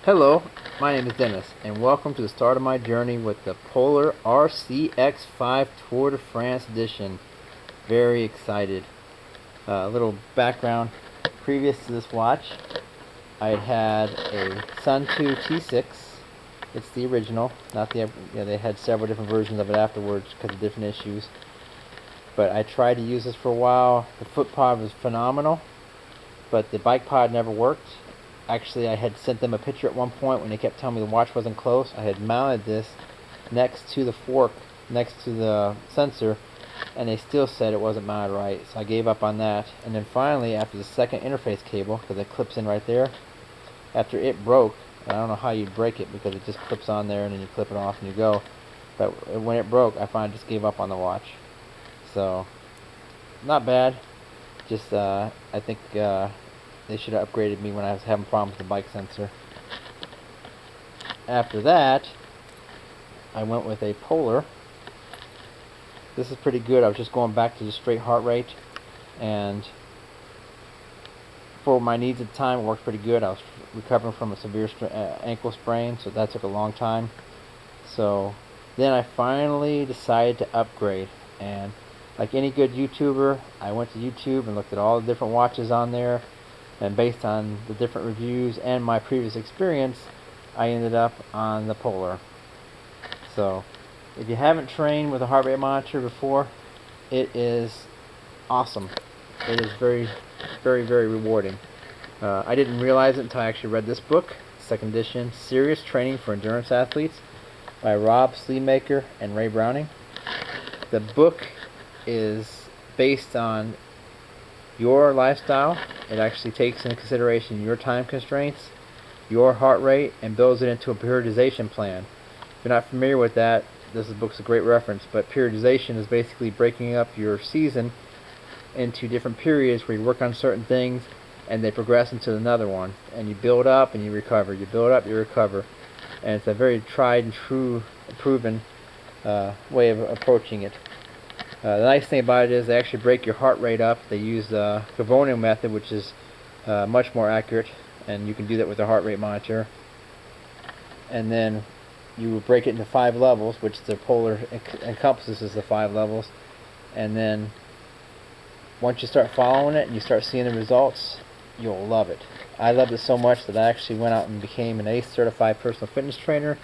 Hello, my name is Dennis, and welcome to the start of my journey with the Polar RCX5 Tour de France edition. Very excited. A little background. Previous to this watch, I had a Suunto T6. It's the original, not the. They had several different versions of it afterwards because of different issues. But I tried to use this for a while. The foot pod was phenomenal, but the bike pod never worked. Actually, I had sent them a picture at one point when they kept telling me the watch wasn't close. I had mounted this next to the fork, next to the sensor, and they still said it wasn't mounted right. So I gave up on that. And then finally, after the second interface cable, because it clips in right there, after it broke, and I don't know how you'd break it because it just clips on there and then you clip it off and you go. But when it broke, I finally just gave up on the watch. So, not bad. Just, I think, they should have upgraded me when I was having problems with the bike sensor. After that, I went with a Polar. This is pretty good. I was just going back to the straight heart rate, and for my needs at the time, it worked pretty good. I was recovering from a severe ankle sprain, so that took a long time. So then I finally decided to upgrade, and like any good YouTuber, I went to YouTube and looked at all the different watches on there. And based on the different reviews and my previous experience, I ended up on the Polar. So, if you haven't trained with a heart rate monitor before, it is awesome. It is very, very, very rewarding. I didn't realize it until I actually read this book, second edition, Serious Training for Endurance Athletes, by Rob Sleemaker and Ray Browning. The book is based on your lifestyle. It actually takes into consideration your time constraints, your heart rate, and builds it into a periodization plan. If you're not familiar with that, this book's a great reference, but periodization is basically breaking up your season into different periods where you work on certain things and they progress into another one, and you build up and you recover, you build up, you recover, and it's a very tried and true, proven way of approaching it. The nice thing about it is they actually break your heart rate up. They use the Cavonia method, which is much more accurate, and you can do that with a heart rate monitor. And then you break it into 5 levels, which the Polar encompasses as the 5 levels. And then once you start following it and you start seeing the results, you'll love it. I loved it so much that I actually went out and became an ACE certified personal fitness trainer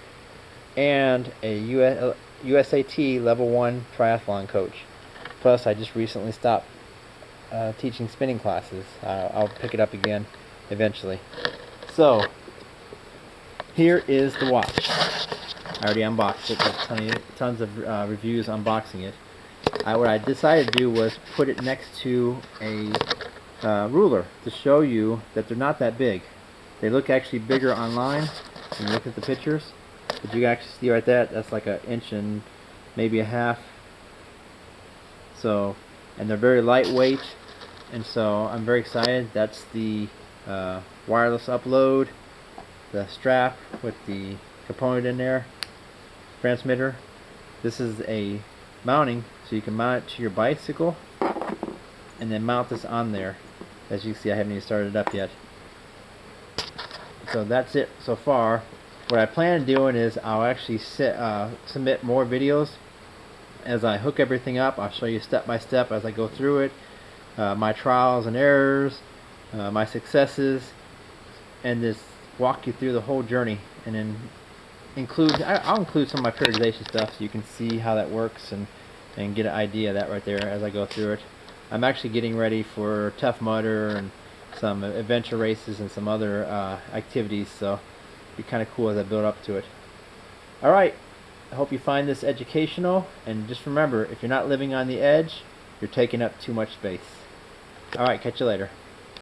and a USAT level 1 triathlon coach. Plus, I just recently stopped teaching spinning classes. I'll pick it up again eventually. So, here is the watch. I already unboxed it. There's tons of reviews unboxing it. What I decided to do was put it next to a ruler to show you that they're not that big. They look actually bigger online when you look at the pictures. But you can actually see right there, that's like 1 inch and maybe a half. So, and they're very lightweight, and so I'm very excited. That's the wireless upload, the strap with the component in there, transmitter. This is a mounting, so you can mount it to your bicycle and then mount this on there. As you can see, I haven't even started it up yet. So that's it so far. What I plan on doing is I'll actually submit more videos as I hook everything up. I'll show you step by step as I go through it, my trials and errors, my successes, and just walk you through the whole journey. And then I'll include some of my periodization stuff so you can see how that works and get an idea of that right there as I go through it. I'm actually getting ready for Tough Mudder and some adventure races and some other activities, so be kind of cool as I build up to it. Alright, I hope you find this educational, and just remember, if you're not living on the edge, you're taking up too much space. Alright, catch you later.